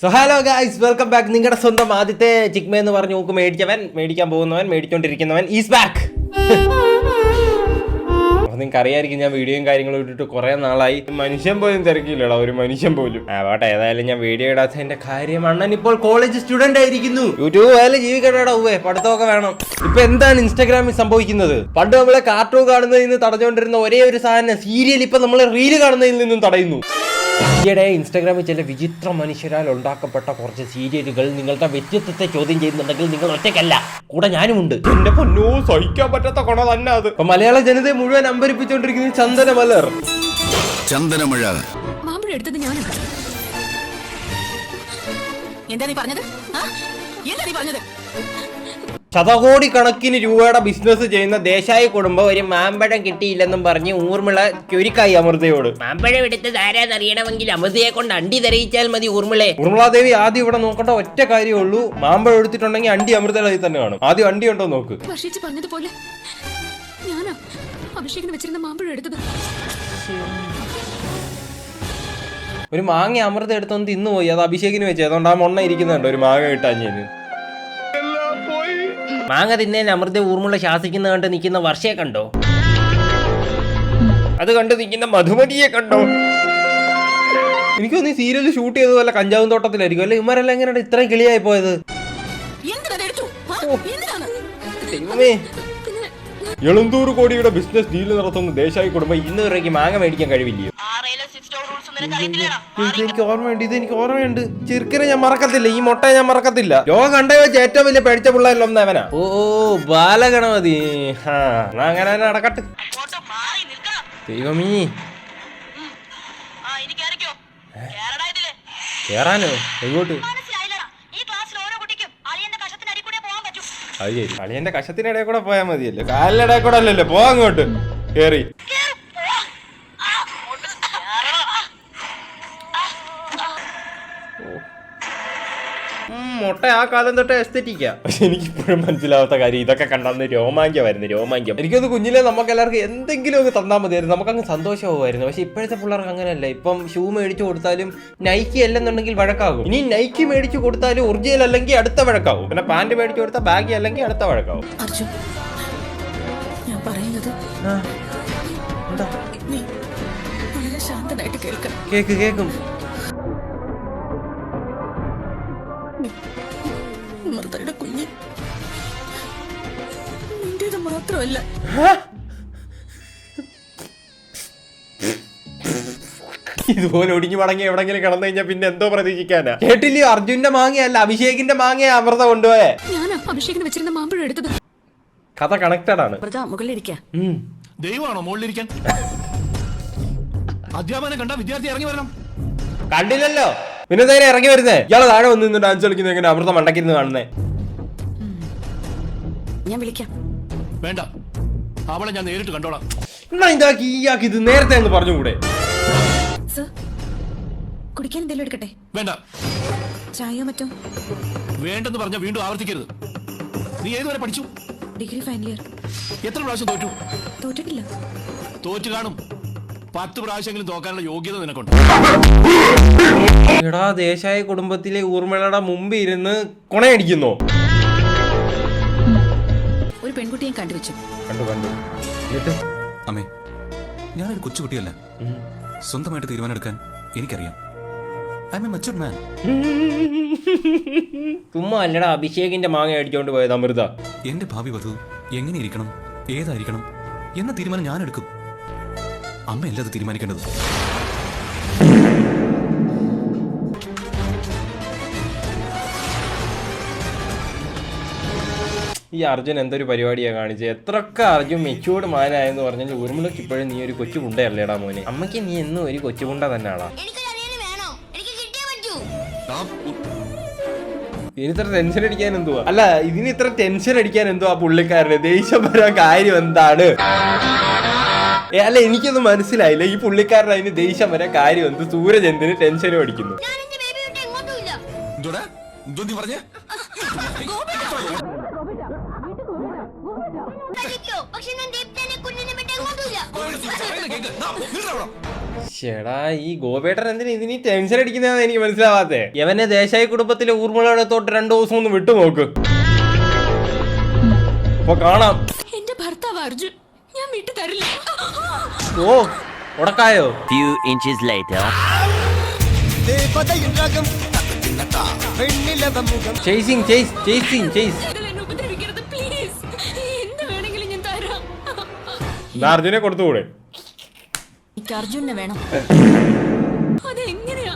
So hello guys, welcome back. നിങ്ങളുടെ സ്വന്തം ആദ്യത്തെ ചിക്മ എന്ന് പറഞ്ഞ് നോക്ക് മേടിക്കാൻ പോകുന്നവൻ, മേടിച്ചോണ്ടിരിക്കുന്നവൻ ഈസ് ബാക്ക്. അപ്പൊ നിങ്ങൾക്ക് അറിയായിരിക്കും, ഞാൻ വീഡിയോയും കാര്യങ്ങളും ഇട്ടിട്ട് കുറെ നാളായി. മനുഷ്യൻ പോലും തിരക്കില്ലടാ, ഒരു മനുഷ്യൻ പോലും. ആവട്ടെ, ഏതായാലും ഞാൻ വീഡിയോ ഇടാത്തതിന്റെ കാര്യം, അണ്ണൻ ഇപ്പോൾ കോളേജ് സ്റ്റുഡന്റ് ആയിരിക്കുന്നു. യൂട്യൂബ് ആയാലും ജീവിക്കട്ടാ ഉവ്വേ, പഠിത്തമൊക്കെ വേണം. ഇപ്പൊ എന്താണ് ഇൻസ്റ്റാഗ്രാമിൽ സംഭവിക്കുന്നത്? പണ്ട് നമ്മളെ കാർട്ടൂൺ കാണുന്നതിൽ നിന്ന് തടഞ്ഞുകൊണ്ടിരുന്ന ഒരേ ഒരു സാധനം സീരിയൽ ഇപ്പൊ നമ്മളെ റീല് കാണുന്നതിൽ നിന്നും തടയുന്നു. ഈയിടെ ഇൻസ്റ്റാഗ്രാമിൽ ചില വിചിത്ര മനുഷ്യരാൽ ഉണ്ടാക്കപ്പെട്ട കുറച്ച് സീരിയലുകൾ നിങ്ങളുടെ വ്യക്തിത്വത്തെ ചോദ്യം ചെയ്യുന്നുണ്ടെങ്കിൽ നിങ്ങൾ ഒറ്റയ്ക്കല്ല, കൂടെ ഞാനുമുണ്ട്. എന്റെ പൊന്നോ, സഹിക്കാൻ പറ്റാത്ത കൊണ തന്നെ അത്. അപ്പൊ മലയാള ജനതയെ മുഴുവൻ അമ്പരിപ്പിച്ചുകൊണ്ടിരിക്കുന്നത് ചന്ദനമലർ. ചന്ദനമഴ മാമ്പഴം എടുത്തത് ഞാനാണ്. എന്താ നീ പറഞ്ഞത്? ശതകോടി കണക്കിന് രൂപയുടെ ബിസിനസ് ചെയ്യുന്ന ദേശായി കുടുംബം ഒരു മാമ്പഴം കിട്ടിയില്ലെന്നും പറഞ്ഞ് ഊർമിള ചുരുക്കായി അമൃതയോട്. മാമ്പഴം എടുത്തത് ആരാന്നറിയണമെങ്കിൽ അമൃതയെ കൊണ്ട് അണ്ടി തെരയിച്ചാൽ മതി ഊർമിളെ. ഊർമിളാദേവി ആദ്യം ഇവിടെ നോക്കേണ്ട ഒറ്റ കാര്യമേ ഉള്ളൂ, മാമ്പഴം എടുത്തിട്ടുണ്ടെങ്കിൽ അണ്ടി അമൃതയുടെ അതിൽ തന്നെ കാണും. ആദ്യം അണ്ടി ഉണ്ടോ നോക്ക്. വർഷിച്ച് പറഞ്ഞതുപോലെ ഞാനാ അഭിഷേകിന് വെച്ചിരുന്ന മാമ്പഴം എടുത്തത്. ഒരു മാങ്ങ അമൃത എടുത്തൊന്ന് തിന്നുപോയി, അത് അഭിഷേകിന് വെച്ച്. അതുകൊണ്ട് ആ മൊണ്ണ ഇരിക്കുന്നുണ്ട് ഒരു മാങ്ങ കിട്ടാഞ്ഞതിന്. മാങ്ങ തിന്നേൻ അമൃത ഊർമിള ശാസിക്കുന്ന കണ്ട് നിൽക്കുന്ന വർഷയെ കണ്ടോ? അത് കണ്ട് നിൽക്കുന്ന മധുമതിയെ കണ്ടോ? എനിക്കൊന്ന് സീരിയൽ ഷൂട്ട് ചെയ്തത് വല്ല കഞ്ചാവും തോട്ടത്തിലായിരിക്കും അല്ലെ? ഇവരെല്ലാം എങ്ങനെയാണ് ഇത്രയും കിളിയായി പോയത്? ദൈവമേ, 700 കോടിയുടെ ബിസിനസ് ഡീൽ നടത്തുന്ന ദേശായി കുടുംബം ഇന്ന് വരേക്ക് മാങ്ങ മേടിക്കാൻ കഴിവില്ലയോ? എനിക്ക് ഓർമ്മയുണ്ട്. ചെറുക്കനെ ഞാൻ മറക്കത്തില്ല, ഈ മുട്ടയെ ഞാൻ മറക്കത്തില്ല. ലോകം കണ്ടേ വെച്ച് ഏറ്റവും വലിയ പേടിച്ച പിള്ളേരിലൊന്നും അവനാ. ഓ ബാലഗണപതി. അങ്ങനെ തന്നെ നടക്കട്ടെ. ദൈവമീ, കേറാനോ? എങ്ങോട്ട്? അത് ശരി, അളിയന്റെ കഷത്തിനിടയിൽ കൂടെ പോയാൽ മതിയല്ലോ, കാലിനിടയിൽ കൂടെ അല്ലല്ലോ. പോ അങ്ങോട്ട്, കേറി. മുട്ട ആ കാലം തൊട്ട് എസ്തെറ്റിക്കാ. പക്ഷെ എനിക്കിപ്പോഴും മനസ്സിലാവാത്ത കാര്യം, ഇതൊക്കെ കണ്ടെന്ന് രോമാഞ്ചം. എനിക്കൊന്ന് കുഞ്ഞിലെ നമുക്ക് എല്ലാവർക്കും എന്തെങ്കിലും ഒക്കെ തന്നാൽ മതിയായിരുന്നു, നമുക്കങ്ങ് സന്തോഷമാകുമായിരുന്നു. പക്ഷെ ഇപ്പോഴത്തെ പിള്ളേർക്ക് അങ്ങനെയല്ല. ഇപ്പം ഷൂ മേടിച്ചു കൊടുത്താലും നൈക്കി അല്ലെന്നുണ്ടെങ്കിൽ വഴക്കാകും. ഇനി നൈക്കി മേടിച്ചു കൊടുത്താലും ഒറിജിനൽ അല്ലെങ്കിൽ അടുത്ത വഴക്കാവും. പിന്നെ പാന്റ് മേടിച്ചു കൊടുത്താൽ ബാഗി അല്ലെങ്കിൽ അടുത്ത വഴക്കാവും. അർജുൻ, ഞാൻ പറയുന്നത് എന്താ? നീ വളരെ ശാന്തനായിട്ട് കേൾക്കണം. കേക്കും. മൃതയുടെ കുഞ്ഞ് നിന്റേത് മാത്രമല്ല. ഇതുപോലെ ഒടിഞ്ഞു മടങ്ങി എവിടെങ്കിലും കിടന്നു കഴിഞ്ഞാൽ പിന്നെ എന്തോ പ്രതീക്ഷിക്കാനാ? കേട്ടില്ലയോ, അർജുന്റെ മാങ്ങയല്ല അഭിഷേകിന്റെ മാങ്ങയാ അമൃത കൊണ്ടുപോയേ. ഞാനാ അഭിഷേകിന് വെച്ചിരുന്ന മാമ്പഴം എടുത്തത്. കഥ കണക്റ്റഡ് ആണ്. മുകളിലിരിക്കാം. ദൈവമാണോ മുകളിലിരിക്കാൻ? അധ്യാപനം കണ്ട വിദ്യാർത്ഥി ഇറങ്ങി വരണം. കണ്ടില്ലല്ലോ, പിന്നെ നേരെ ഇറങ്ങി വരുന്നേ. ഇയാള് താഴെ വന്ന് ഡാൻസ് കളിക്കുന്ന എങ്ങനെ അമൃത മണ്ടക്കിരുന്ന് കാണുന്നേ? ഞാൻ വിളിക്കാം. വേണ്ട, അവളെ ഞാൻ നേരിട്ട് കണ്ടോളാം. എന്നാ ഇയാൾക്ക് ഇത് നേരത്തെ എന്ന് പറഞ്ഞുകൂടെ? സർ, കുടിക്കാൻ എന്തെങ്കിലും എടുക്കട്ടെ? വേണ്ട. ചായയോ മറ്റോ? വേണ്ടെന്ന് പറഞ്ഞ വീണ്ടും ആവർത്തിക്കരുത്. നീ ഏതുവരെ പഠിച്ചു? Degree final year. എത്ര പ്രാവശ്യം തോറ്റു? തോറ്റിട്ടില്ല. തോറ്റു കാണും. 10 പ്രാവശ്യമെങ്കിലും തോക്കാനുള്ള യോഗ്യത നിനക്കുണ്ട്. എടാ, ദേശായ കുടുംബത്തിലെ ഊർമിളയുടെ മുമ്പിൽ ഇരുന്ന് കൊണയടിക്കുന്നോ? ഒരു പെൺകുട്ടിയെ കണ്ടുവച്ചു. കണ്ടു. അമ്മേ, ഞാനൊരു കൊച്ചുകുട്ടിയല്ല. സ്വന്തമായിട്ട് തീരുമാനം എടുക്കാൻ എനിക്കറിയാം. ഐ എം എ മച്ചുവർഡ് മാൻ. ചുമ്മാ അല്ലടാ അഭിഷേകിന്റെ മാങ്ങ അടിച്ചോണ്ട് പോയത് അമൃത. എന്റെ ഭാവി വധു എങ്ങനെ ഇരിക്കണം, ഏതായിരിക്കണം എന്ന തീരുമാനം ഞാൻ എടുക്കും. അമ്മയല്ല അത് തീരുമാനിക്കേണ്ടത്. ഈ അർജുൻ എന്തൊരു പരിപാടിയാ കാണിച്ചത്? എത്രയൊക്കെ അർജുൻ മെച്ചൂർഡ് മാനായെന്ന് പറഞ്ഞാൽ ഊർമിളക്ക് ഇപ്പോഴും നീ ഒരു കൊച്ചു കുണ്ടയല്ലേടാ മോനെ. അമ്മയ്ക്ക് നീ എന്നും ഒരു കൊച്ചുകുണ്ട തന്നെയാണോ? ഇതിനിത്ര ടെൻഷൻ അടിക്കാൻ എന്തുവാ? അല്ല, ഇതിനിത്ര ടെൻഷൻ അടിക്കാൻ എന്തുവാ പുള്ളിക്കാരന്? ദേഷ്യം വരാൻ കാര്യം എന്താണ്? അല്ല, എനിക്കൊന്നും മനസ്സിലായില്ല. ഈ പുള്ളിക്കാരൻ അതിന് ദേഷ്യം വരാൻ കാര്യം എന്ത്? സൂരജ് എന്തിന് ടെൻഷനും അടിക്കുന്നു? ചേടാ ഈ ഗോപേട്ടൻ എന്തിനാ ഇതിന് ടെൻഷൻ അടിക്കുന്നതെന്ന് എനിക്ക് മനസ്സിലാവാത്തെ. യവനെ ദേശായി കുടുംബത്തിലെ ഊർമിളയുടെ തൊട്ട് 2 ദിവസം ഒന്ന് വിട്ടു നോക്ക്, അപ്പൊ കാണാം. എന്റെ ഭർത്താവ് അർജുൻ, ഞാൻ വിട്ടു തരില്ല. ഓ ഉടക്കായോ? Few inches later. Chasing chase chasing chase. നിങ്ങൾ എന്നെ ഉപദ്രവിക്കരുത് പ്ലീസ്. എന്ത് വേണമെങ്കിലും ഞാൻ തരാം. അർജുനെ കൊടുത്തുകൂടെ? എനിക്ക് അർജുനെ വേണം. അതെങ്ങനെയാ?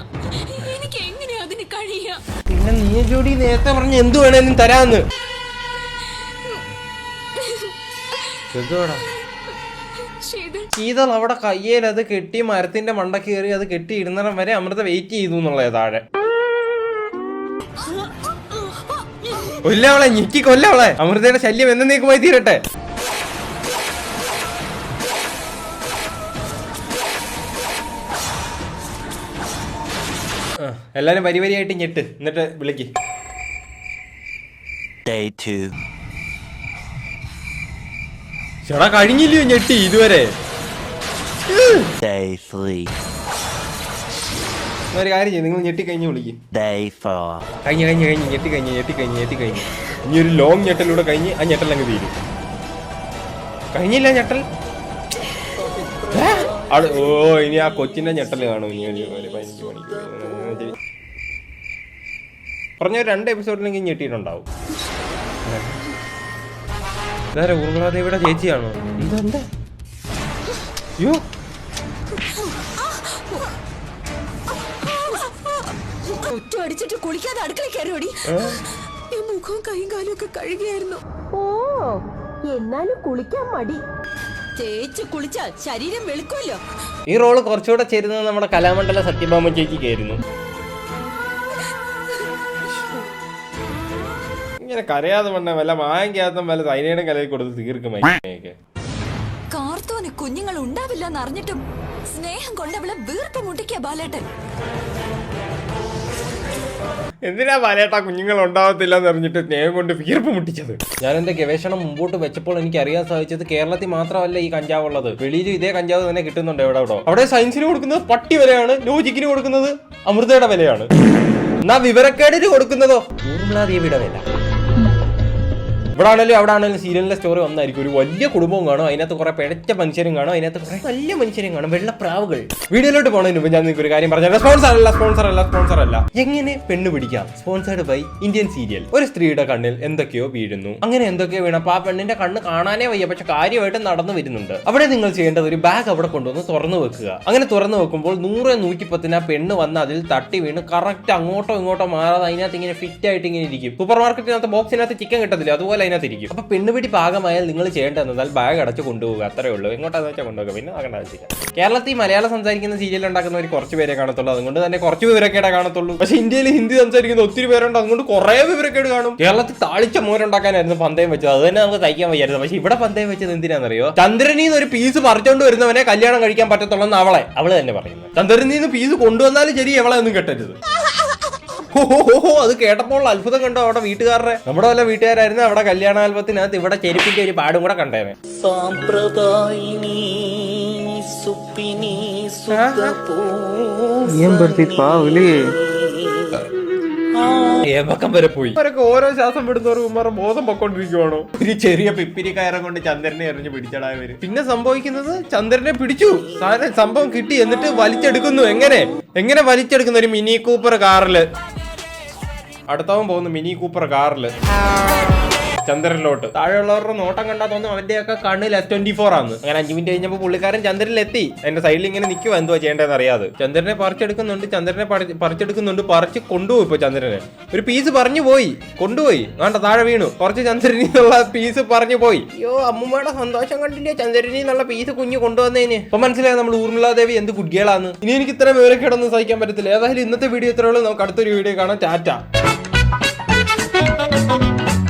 എനിക്ക് എങ്ങനെയാ അതിന് കഴിയാ? പിന്നെ നീ ജോഡി നേരത്തെ പറഞ്ഞ എന്ത് വേണേലും തരാന്ന്. എന്തുവാടാ ശീതൾ അവിടെ കയ്യേൽ അത് കെട്ടി മരത്തിന്റെ മണ്ട കയറി അത് കെട്ടി ഇടുന്നിടം വരെ അമൃത വെയിറ്റ് ചെയ്തു എന്നുള്ളേ താഴെ. കൊല്ലവളെ ഞെക്കി കൊല്ലവളെ. അമൃതയുടെ ശല്യം എന്നേക്കുമായി തീരട്ടെ. എല്ലാരും വരിവരിയായിട്ട് ഞെട്ട്, എന്നിട്ട് വിളിക്ക്. Day 2. ചേടാ കഴിഞ്ഞില്ലയോ ഞെട്ടി ഇതുവരെ? Day 3. ഒരു കാര്യം ചെയ്യും, നിങ്ങൾ ഞെട്ടി കഴിഞ്ഞ് വിളിക്കും. Day 4. കഴിഞ്ഞ് ഞെട്ടി കഴിഞ്ഞ് ഇനി ഒരു ലോങ് ഞെട്ടലൂടെ കഴിഞ്ഞ് ആ ഞെട്ടൽ അങ്ങ് തീരും. കഴിഞ്ഞില്ല ഞെട്ടൽ. ഓ ഇനി ആ കൊച്ചിന്റെ ഞെട്ടൽ കാണും. ഇനി ഒരു 15 മണിക്ക് പറഞ്ഞ 2 എപ്പിസോഡിലെങ്കിൽ ഞെട്ടിയിട്ടുണ്ടാവും. ഇതാരെ ഊർമിളാദേവിയുടെ ചേച്ചിയാണോ? എന്താ യോ അടിച്ചിട്ട് കുളിക്കാതെ അടുക്കള കയറി. മുഖവും കൈയും കാലും ഒക്കെ കഴുകിയായിരുന്നു. ഓ എന്നാലും കുളിക്കാൻ മടി. തേച്ച് കുളിച്ചാൽ ശരീരം വെളുക്കുമല്ലോ. ഈ റോള് കുറച്ചുകൂടെ ചേരുന്നത് നമ്മുടെ കലാമണ്ഡല സത്യഭാമ ചേച്ചിക്കായിരുന്നു. ഇങ്ങനെ കരയാതെ വേണ്ട വല്ല മായങ്കയാത്തം വല്ല സൈനയുടെ കലയിൽ കൊടുത്ത് തീർക്കും. കാർത്തോന് കുഞ്ഞുങ്ങൾ ഉണ്ടാവില്ല എന്നറിഞ്ഞിട്ടും സ്നേഹം കൊണ്ടവളെ വീർപ്പ് മുട്ടിക്കുക ബാലേട്ടൻ. എന്തിനാ ബാലേട്ടാ കുഞ്ഞുങ്ങൾ ഉണ്ടാവത്തില്ല എന്ന് അറിഞ്ഞിട്ട് സ്നേഹം കൊണ്ട് വീർപ്പ് മുട്ടിച്ചത്? ഞാൻ എന്റെ ഗവേഷണം മുമ്പോട്ട് വെച്ചപ്പോൾ എനിക്ക് അറിയാൻ സാധിച്ചത് കേരളത്തിൽ മാത്രമല്ല ഈ കഞ്ചാവ് ഉള്ളത്, വെളിയിലും ഇതേ കഞ്ചാവ് തന്നെ കിട്ടുന്നുണ്ട്. അവിടെ സയൻസിന് കൊടുക്കുന്നത് പട്ടി വിലയാണ്, ലോജിക്കിന് കൊടുക്കുന്നത് അമൃതയുടെ വിലയാണ്. എന്നാ വിവരക്കേടിന് കൊടുക്കുന്നതോ ഊർമിളാദേവിയുടെ വില. ഇവിടെ ആണെങ്കിലും അവിടെ ആണെങ്കിലും സീരിയലിന്റെ സ്റ്റോറി ഒന്നായിരിക്കും. ഒരു വലിയ കുടുംബവും കാണും, അതിനകത്ത് കുറെ പിഴച്ച മനുഷ്യരും കാണും, അതിനകത്ത് കുറെ നല്ല മനുഷ്യരും കാണും, വെള്ളപ്രാവുകൾ. വീഡിയോയിലോട്ട് പോകുന്നതിന് മുമ്പ് ഞാൻ നിങ്ങൾക്ക് ഒരു കാര്യം പറഞ്ഞു. സ്പോൺസർ അല്ല. എങ്ങനെ പെണ്ണ് പിടിക്കാം? Sponsored by Indian serial. ഒരു സ്ത്രീയുടെ കണ്ണിൽ എന്തൊക്കെയോ വീഴുന്നു. അങ്ങനെ എന്തൊക്കെയോ വീണപ്പോൾ ആ പെണ്ണിന്റെ കണ്ണ് കാണാനേ വയ്യ, പക്ഷെ കാര്യമായിട്ട് നടന്നു വരുന്നുണ്ട്. അവിടെ നിങ്ങൾ ചെയ്യേണ്ടത് ഒരു ബാഗ് അവിടെ കൊണ്ടുവന്ന് തുറന്നു വെക്കുക. അങ്ങനെ തുറന്നു വെക്കുമ്പോൾ 100-110 ആ പെണ്ണ് വന്ന് അതിൽ തട്ടി വീണ് കറക്റ്റ് അങ്ങോട്ടോ ഇങ്ങോട്ടോ മാറാതെ അതിനകത്ത് ഇങ്ങനെ ഫിറ്റ് ആയിട്ട് ഇങ്ങനെ ഇരിക്കും. സൂപ്പർ മാർക്കറ്റിനകത്ത് ബോക്സിനകത്ത് ചിക്കൻ കിട്ടത്തില്ല, അതുപോലെ അതിനകത്തിരിക്കും. അപ്പൊ പെണ്ണുപിടി പാകമായാൽ നിങ്ങൾ ചെയ്യേണ്ടതെന്നാൽ ബാഗ് അടച്ച് കൊണ്ടുപോകുക, അത്രേ ഉള്ളൂ. എങ്ങോട്ടാന്ന് വെച്ചാൽ കൊണ്ടുപോകുക, പിന്നെ ആകേണ്ട ആവശ്യമില്ല. കേരളത്തിൽ മലയാളം സംസാരിക്കുന്ന സീരിയൽ ഉണ്ടാക്കുന്നവർ കുറച്ച് പേരെ കാണത്തുള്ളൂ, അതുകൊണ്ട് തന്നെ കുറച്ച് വിവരക്കേടെ കാണത്തുള്ളൂ. പക്ഷെ ഇന്ത്യയിൽ ഹിന്ദി സംസാരിക്കുന്ന ഒത്തിരി പേരുണ്ട്, അതുകൊണ്ട് കുറെ വിവരക്കേട് കാണും. കേരളത്തിൽ താളിച്ച മോരുണ്ടാക്കാനായിരുന്നു പന്തയം വെച്ചത്, അത് തന്നെ നമുക്ക് തയ്ക്കാൻ വയ്യായിരുന്നു. പക്ഷെ ഇവിടെ പന്തയം വെച്ചത് എന്തിനാണെന്നറിയോ? ചന്ദ്രനിന്ന് ഒരു പീസ് പറിച്ചോണ്ട് വരുന്നവനെ കല്യാണം കഴിക്കാൻ പറ്റത്തുള്ളൂ എന്ന് അവള് തന്നെ പറയുന്നത്. ചന്ദ്രനിന്ന് പീസ് കൊണ്ടുവന്നാലും ശരി അവളെ ഒന്നും കെട്ടരുത്. ഓഹോ അത് കേട്ടപ്പോൾ അത്ഭുതം കണ്ടോ അവിടെ വീട്ടുകാരുടെ? നമ്മുടെ വല്ല വീട്ടുകാരായിരുന്നു അവിടെ കല്യാണാൽബത്തിനകത്ത് ഇവിടെ ചെരുപ്പിന്റെ ഒരു പാടും കൂടെ കണ്ടേനെ. ഏവക്കം വരെ പോയി. അവരൊക്കെ ഓരോ ശ്വാസം വിടുന്നവരും ഉമ്മാരുടെ ബോധം പൊക്കോണ്ടിരിക്കുവാണോ? ഒരു ചെറിയ പിപ്പിരി കയറം കൊണ്ട് ചന്ദ്രനെ എറിഞ്ഞ് പിടിച്ചടാവര്. പിന്നെ സംഭവിക്കുന്നത് ചന്ദ്രനെ പിടിച്ചു, സംഭവം കിട്ടി, എന്നിട്ട് വലിച്ചെടുക്കുന്നു. എങ്ങനെ വലിച്ചെടുക്കുന്നു? ഒരു മിനി കൂപ്പർ കാറില് അടുത്തവൻ പോകുന്നു, മിനി കൂപ്പർ കാറില് ചന്ദ്രനിലോട്ട്. താഴെയുള്ളവരുടെ നോട്ടം കണ്ടാൽ തോന്നുന്നു അവന്റെയൊക്കെ കണ്ണിൽ S24 ആണ്. അങ്ങനെ 5 മിനിറ്റ് കഴിഞ്ഞപ്പോൾ പുള്ളിക്കാരൻ ചന്ദ്രനിലെത്തി. അതിന്റെ സൈഡിൽ ഇങ്ങനെ നിൽക്കുക, എന്തുവാ ചെയ്യേണ്ടതെന്ന് അറിയാതെ. ചന്ദ്രനെ പറിച്ചെടുക്കുന്നുണ്ട്, പറിച്ച് കൊണ്ടുപോയി. ഇപ്പൊ ചന്ദ്രനെ ഒരു പീസ് പറഞ്ഞു പോയി, കൊണ്ടുപോയി, വേണ്ട താഴെ വീണു. കുറച്ച് ചന്ദ്രനിൽ നിന്നുള്ള പീസ് പറഞ്ഞു പോയി. അയ്യോ അമ്മൂമ്മയുടെ സന്തോഷം കണ്ടില്ലേ ചന്ദ്രനിൽ നിന്നുള്ള പീസ് കുഞ്ഞു കൊണ്ടുവന്നതിന്. അപ്പൊ മനസ്സിലായി നമ്മൾ ഊർമിളാദേവി എന്ത് കുട്ടികളാന്ന്. ഇനി എനിക്ക് ഇത്ര വിവരക്കേടൊന്നും സഹിക്കാൻ പറ്റത്തില്ല. ഏതായാലും ഇന്നത്തെ വീഡിയോ ഇത്രയുള്ളൂ. നമുക്ക് അടുത്തൊരു വീഡിയോ കാണാം. ടാറ്റ.